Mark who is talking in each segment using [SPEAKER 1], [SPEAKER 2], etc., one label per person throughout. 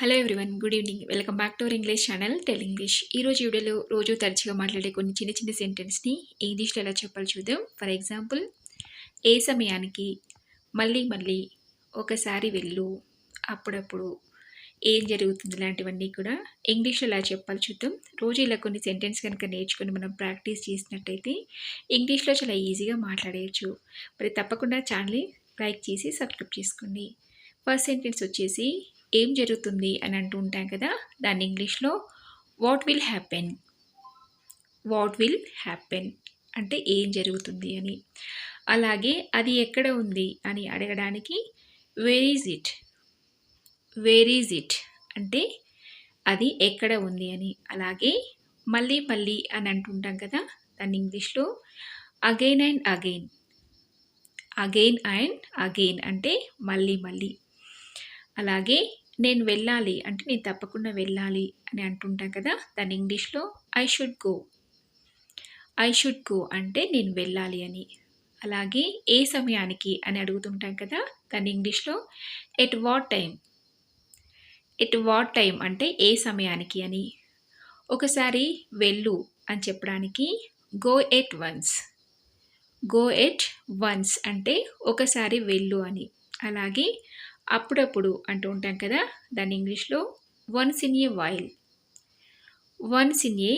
[SPEAKER 1] Hello everyone, good evening. Welcome back to our English channel tell English. ఈరోజు వీడియోలో రోజు తరచుగా మాట్లాడే కొన్ని చిన్న చిన్న సెంటెన్స్ని ఇంగ్లీష్లో ఎలా చెప్పాలో చూద్దాం. ఫర్ ఎగ్జాంపుల్, ఏ సమయానికి, మళ్ళీ మళ్ళీ, ఒకసారి వెళ్ళు, అప్పుడప్పుడు, ఏం జరుగుతుంది, ఇలాంటివన్నీ కూడా ఇంగ్లీష్లో ఎలా చెప్పాలో చూద్దాం. రోజు ఇలా కొన్ని సెంటెన్స్ కనుక నేర్చుకొని మనం ప్రాక్టీస్ చేసినట్టయితే ఇంగ్లీష్లో చాలా ఈజీగా మాట్లాడేయచ్చు. మరి తప్పకుండా ఛానల్ని లైక్ చేసి సబ్స్క్రైబ్ చేసుకోండి. ఫస్ట్ సెంటెన్స్ వచ్చేసి ఏం జరుగుతుంది అని అంటూ ఉంటాం కదా, దాన్ని ఇంగ్లీష్లో what will happen. What will happen అంటే ఏం జరుగుతుంది అని. అలాగే అది ఎక్కడ ఉంది అని అడగడానికి where is it. Where is it అంటే అది ఎక్కడ ఉంది అని. అలాగే మళ్ళీ మళ్ళీ అని అంటుంటాం కదా, దాన్ని ఇంగ్లీష్లో again and again. Again and again అంటే మళ్ళీ మళ్ళీ. అలాగే నేను వెళ్ళాలి అంటే నేను తప్పకుండా వెళ్ళాలి అని అంటుంటాం కదా, దాని ఇంగ్లీష్లో I should go. I should go అంటే నేను వెళ్ళాలి అని. అలాగే ఏ సమయానికి అని అడుగుతుంటాం కదా, దాని ఇంగ్లీష్లో at what time. At what time అంటే ఏ సమయానికి అని. ఒకసారి వెళ్ళు అని చెప్పడానికి go at once. Go at once అంటే ఒకసారి వెళ్ళు అని. అలాగే అప్పుడప్పుడు అంటూ ఉంటాం కదా, దాని ఇంగ్లీష్లో once in a while. Once in a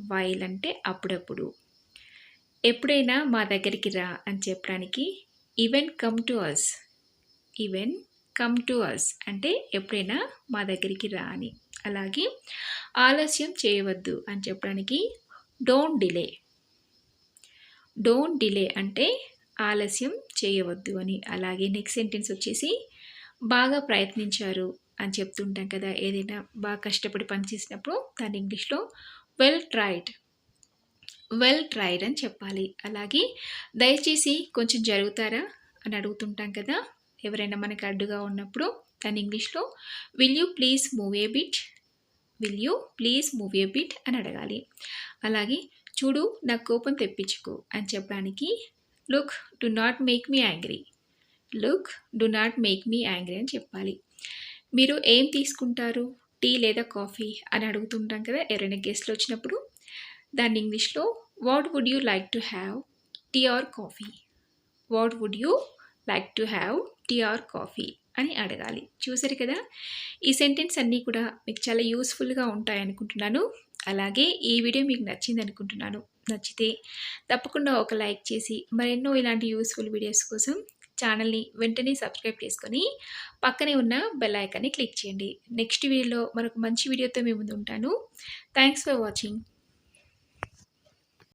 [SPEAKER 1] while అంటే అప్పుడప్పుడు. ఎప్పుడైనా మా దగ్గరికి రా అని చెప్పడానికి even come to us. Even come to us అంటే ఎప్పుడైనా మా దగ్గరికి రా అని. అలాగే ఆలస్యం చేయవద్దు అని చెప్పడానికి డోంట్ డిలే. డోంట్ డిలే అంటే ఆలస్యం చేయవద్దు అని. అలాగే నెక్స్ట్ సెంటెన్స్ వచ్చేసి బాగా ప్రయత్నించారు అని చెప్తుంటాం కదా, ఏదైనా బాగా కష్టపడి పనిచేసినప్పుడు దాని ఇంగ్లీష్లో వెల్ ట్రైడ్. వెల్ ట్రైడ్ అని చెప్పాలి. అలాగే దయచేసి కొంచెం జరుగుతారా అని అడుగుతుంటాం కదా, ఎవరైనా మనకు అడ్డుగా ఉన్నప్పుడు దాని ఇంగ్లీష్లో will you please move A bit. Will you please move A bit అని అడగాలి. అలాగే చూడు నాకు కోపం తెప్పించుకో అని చెప్పడానికి look do not make me angry. Look do not make me angry అని చెప్పాలి. మీరు ఏం తీసుకుంటారు, టీ లేదా కాఫీ అని అడుగుతుంటాం కదా, ఎవరైనా గెస్ట్లు వచ్చినప్పుడు దాన్ని ఇంగ్లీష్లో what would you like to have, tea or coffee. What would you like to have, tea or coffee అని అడగాలి. చూసారు కదా, ఈ సెంటెన్స్ అన్నీ కూడా మీకు చాలా యూస్ఫుల్గా ఉంటాయి అనుకుంటున్నాను. అలాగే ఈ వీడియో మీకు నచ్చింది అనుకుంటున్నాను. నచ్చితే తప్పకుండా ఒక లైక్ చేసి మరెన్నో ఇలాంటి యూస్ఫుల్ వీడియోస్ కోసం ఛానల్ని వెంటనే సబ్స్క్రైబ్ చేసుకొని పక్కనే ఉన్న బెల్ ఐకాన్ని క్లిక్ చేయండి. నెక్స్ట్ వీడియోలో మరొక మంచి వీడియోతో మీ ముందు ఉంటాను. Thanks for watching.